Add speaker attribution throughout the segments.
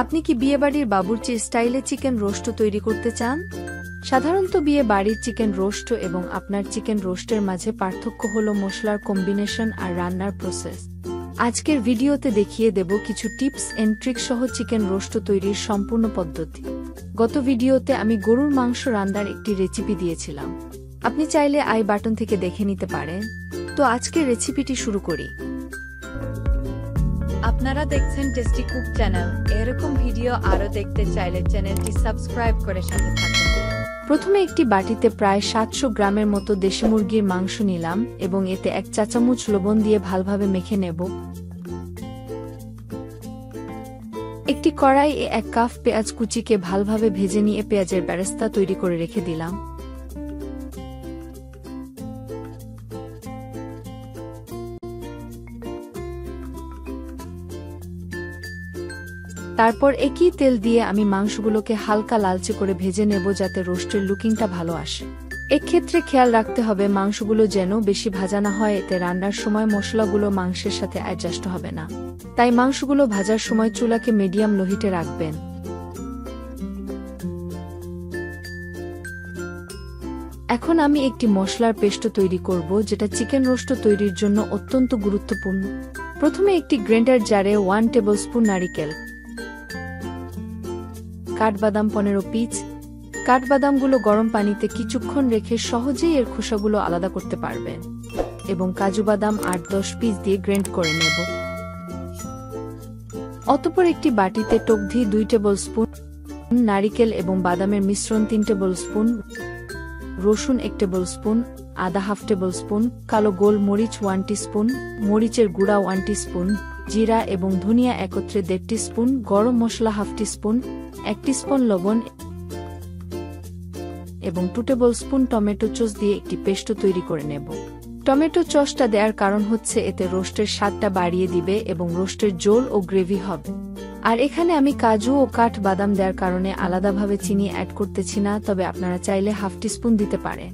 Speaker 1: আপনি কি বিয়েবাড়ির বাবুর্চি স্টাইলে চিকেন রোস্ট তৈরি করতে চান? সাধারণত বিয়ে বাড়ির চিকেন রোস্ট এবং আপনার চিকেন রোস্টের মাঝে পার্থক্য হল মশলার কম্বিনেশন আর রান্নার প্রসেস। আজকের ভিডিওতে দেখিয়ে দেব কিছু টিপস এন্ড ট্রিক সহ চিকেন রোস্ট তৈরির সম্পূর্ণ পদ্ধতি। গত ভিডিওতে আমি গরুর মাংস রান্নার একটি রেসিপি দিয়েছিলাম, আপনি চাইলে আই বাটন থেকে দেখে নিতে পারেন। তো আজকের রেসিপিটি শুরু করি।
Speaker 2: আপনারা দেখছেন টেস্টি কুক চ্যানেল। এরকম ভিডিও আরো দেখতে চাইলে চ্যানেলটি সাবস্ক্রাইব করে সাথে থাকুন।
Speaker 1: প্রথমে একটি বাটিতে প্রায় 700 গ্রামের মতো দেশি মুরগির মাংস নিলাম এবং এতে 1 চা চামচ লবণ দিয়ে ভালোভাবে মেখে নেব। একটি কড়াইয়ে 1 কাপ পেঁয়াজ কুচিকে ভালোভাবে ভেজে নিয়ে পেঁয়াজের বেরেস্তা তৈরি করে রেখে দিলাম। তারপর একই তেল দিয়ে আমি মাংসগুলোকে হালকা লালচে করে ভেজে নেব যাতে রোস্টের লুকিংটা ভালো আসে। এক্ষেত্রে খেয়াল রাখতে হবে মাংসগুলো যেন বেশি ভাজা না হয়, এতে রান্নার সময় মশলাগুলো মাংসের সাথে অ্যাডজাস্ট হবে না। তাই মাংসগুলো ভাজার সময় চুলাকে মিডিয়াম লো হিটে রাখবেন। এখন আমি একটি মশলার পেস্ট তৈরি করব যেটা চিকেন রোস্ট তৈরির জন্য অত্যন্ত গুরুত্বপূর্ণ। প্রথমে একটি গ্রাইন্ডার জারে 1 টেবিলস্পুন নারিকেল, কাঠবাদাম 15 পিস। কাঠবাদামগুলো গরম পানিতে কিছুক্ষণ রেখে সহজেই এর খোসাগুলো আলাদা করতে পারবেন, এবং কাজু বাদাম 8-10 পিস দিয়ে গ্রাইন্ড করে নেব। অতঃপর একটি বাটিতে টক ঘি 2 টেবিলস্পুন, নারিকেল এবং বাদামের মিশ্রণ 3 টেবিলস্পুন, রসুন 1 টেবিলস্পুন, আদা 1/2 টেবিলস্পুন, কালো গোল মরিচ 1 টিস্পুন, মরিচের গুঁড়া 1 টিস্পুন, জিরা এবং ধনিয়া একত্রে 1.5 টিস্পুন, গরম মশলা 1/2 টিস্পুন, 1 টিস্পুন লবণ এবং 2 টেবিলস্পুন টমেটো সস দিয়ে একটি পেস্ট তৈরি করে নেব। টমেটো সসটা দেওয়ার কারণ হচ্ছে এতে রোস্টের স্বাদটা বাড়িয়ে দিবে এবং রোস্টের ঝোল ও গ্রেভি হবে। আর এখানে আমি কাজু ও কাঠ বাদাম দেওয়ার কারণে আলাদাভাবে চিনি অ্যাড করতেছি না, তবে আপনারা চাইলে 1/2 টিস্পুন দিতে পারেন।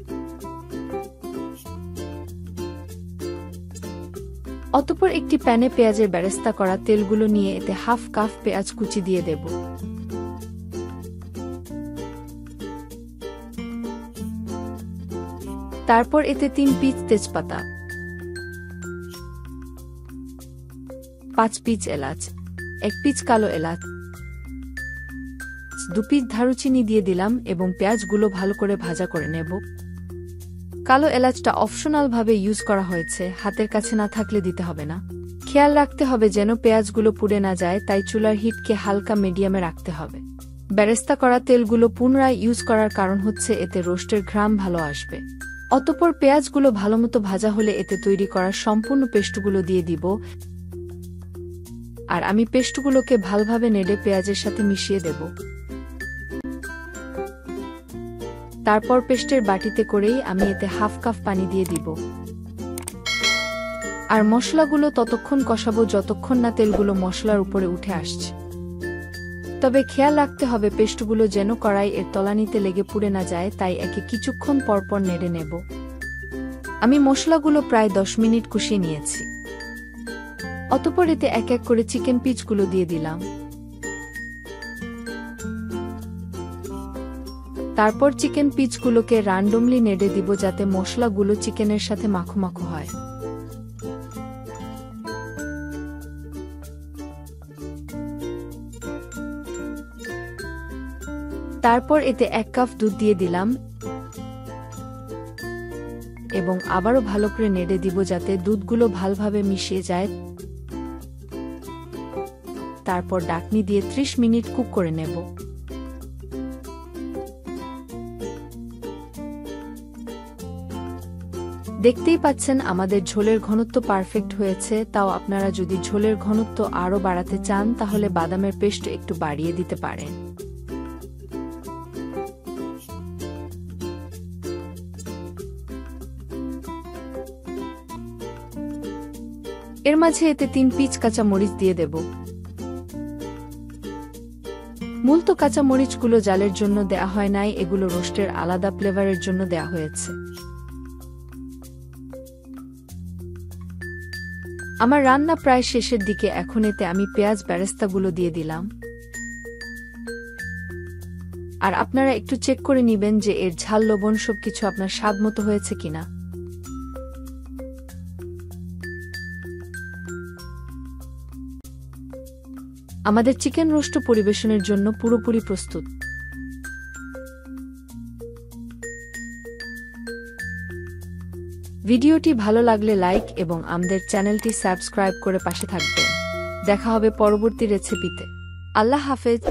Speaker 1: অতঃপর একটি প্যানে পেঁয়াজের বেরেস্তা করা তেলগুলো নিয়ে এতে 1/2 কাপ পেঁয়াজ কুচি দিয়ে দেব। তারপর এতে 3 পিস তেজপাতা, 5 পিস এলাচ, 1 পিস কালো এলাচ, 2 পিস দারুচিনি দিয়ে দিলাম এবং পেঁয়াজগুলো ভালো করে ভাজা করে নেব। কালো এলাচটা অপশনাল ভাবে ইউজ করা হয়েছে, হাতের কাছে না থাকলে দিতে হবে না। খেয়াল রাখতে হবে যেন পেঁয়াজগুলো পুড়ে না যায়, তাই চুলার হিটকে হালকা মিডিয়ামে রাখতে হবে। বেরেস্তা করা তেলগুলো পুনরায় ইউজ করার কারণ হচ্ছে এতে রোস্টের ঘ্রাণ ভালো আসবে। অতঃপর পেঁয়াজগুলো ভালোমতো ভাজা হলে এতে তৈরি করা সম্পূর্ণ পেস্টগুলো দিয়ে দিব, আর আমি পেস্টগুলোকে ভালোভাবে নেড়ে পেঁয়াজের সাথে মিশিয়ে দেব। তারপর পেস্টের বাটিতে করেই আমি এতে 1/2 কাপ পানি দিয়ে দিব, আর মশলাগুলো ততক্ষণ কষাবো যতক্ষণ না তেলগুলো মশলার উপরে উঠে আসছে। তবে খেয়াল রাখতে হবে পেস্টগুলো যেন কড়াই এর তলানিতে লেগে পুড়ে না যায়, তাই একে কিছুক্ষণ পরপর নেড়ে নেব। আমি মশলাগুলো প্রায় 10 মিনিট কষিয়ে নিয়েছি। অতঃপর এতে এক এক করে চিকেন পিসগুলো দিয়ে দিলাম। তারপর চিকেন পিসগুলোকে র্যান্ডমলি নেড়ে দিব যাতে মশলাগুলো চিকেনের সাথে মাখো মাখো হয়। তারপর এতে 1 কাপ দুধ দিয়ে দিলাম এবং আবারও ভালো করে নেড়ে দিব যাতে দুধগুলো ভালোভাবে মিশিয়ে যায়। তারপর ঢাকনি দিয়ে 30 মিনিট কুক করে নেব। দেখতেই পাচ্ছেন আমাদের ঝোলের ঘনত্ব পারফেক্ট হয়েছে। তাও আপনারা যদি ঝোলের ঘনত্ব আরো বাড়াতে চান তাহলে বাদামের পেস্ট একটু বাড়িয়ে দিতে পারেন। এর মাঝে এতে 3 পিস কাঁচা মরিচ দিয়ে দেব। মূলত কাঁচা মরিচগুলো জালের জন্য দেয়া হয় নাই, এগুলো রোস্টের আলাদা ফ্লেভারের জন্য দেয়া হয়েছে। আমার রান্না প্রায় শেষের দিকে, এখন এতে আমি পেঁয়াজ বেরেস্তাগুলো দিয়ে দিলাম। আর আপনারা একটু চেক করে নিবেন যে এর ঝাল লবণ সবকিছু আপনার স্বাদ মতো হয়েছে কিনা। আমাদের চিকেন রোস্ট পরিবেশনের জন্য পুরোপুরি প্রস্তুত। ভিডিওটি ভালো লাগলে লাইক এবং আমাদের চ্যানেলটি সাবস্ক্রাইব করে পাশে থাকবেন। দেখা হবে পরবর্তী রেসিপিতে। আল্লাহ হাফেজ।